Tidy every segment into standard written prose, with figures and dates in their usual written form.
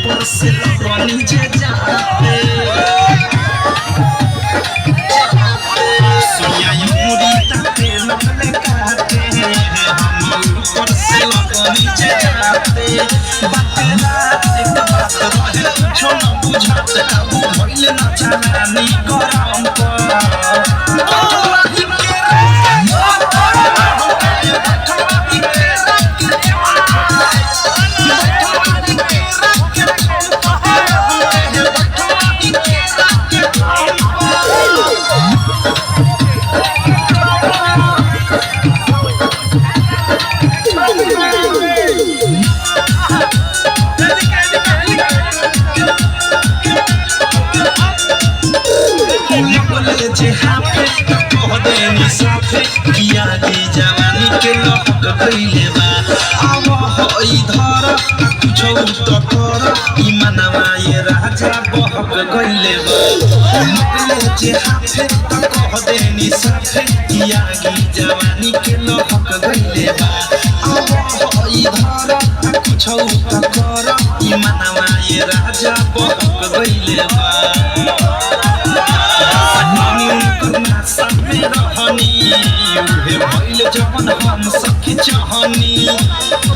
ऊपर से लगनी जे जाते सोया मुरी ताते लगले काटे हम ऊपर से लगनी जे जाते बात रात एक बात रहे कुछो न बुझात काबू भइले न जानी गरम जे हाफे कह देनी साफे किया जी जवानी के लहक गइले बा अब होई धर कुछो त कर ई मनवा ये राजा बहक गइले बा निकले जे हाफे कह देनी साफे किया जी जवानी के लहक गइले बा अब होई धर कुछो त कर ई मनवा ये राजा बहक गइले बा सामने रहनी उहे भइल जवन हम सखी चाहनी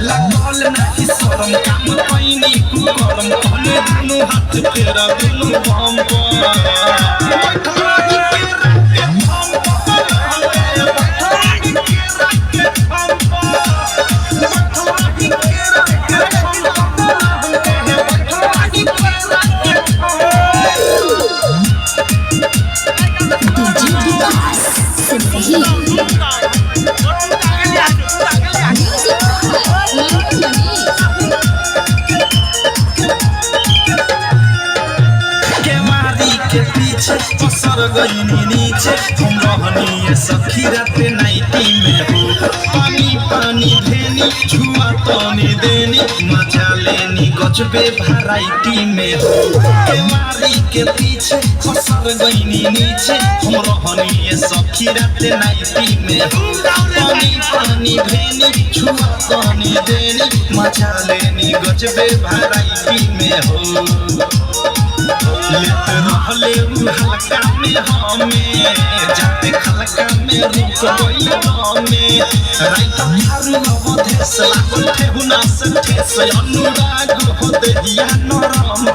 लागल नाही शरम काम पैनी कुकरम कहले दुनु हाथ फेरा दुनु बम के पीछे पसर गईनी नीचे हम रहनी सखी रात नाइटी में हो पानी पानी भेनी छुआ तनी देनी मजा लेनी गजबे वैरायटी में हो केवारी के पीछे पसर गईनी नीचे हम रहनी सखी रात नाइटी में हो पानी पानी भेनी छुआ तनी देनी मजा लेनी गजबे वैरायटी में हो लेते रहले हल्का में हमें जाते खलका में रुक गई हमें राइट थारू अवधेश लागल ठेहुना से ठेस अनुराग हो देहिया नरम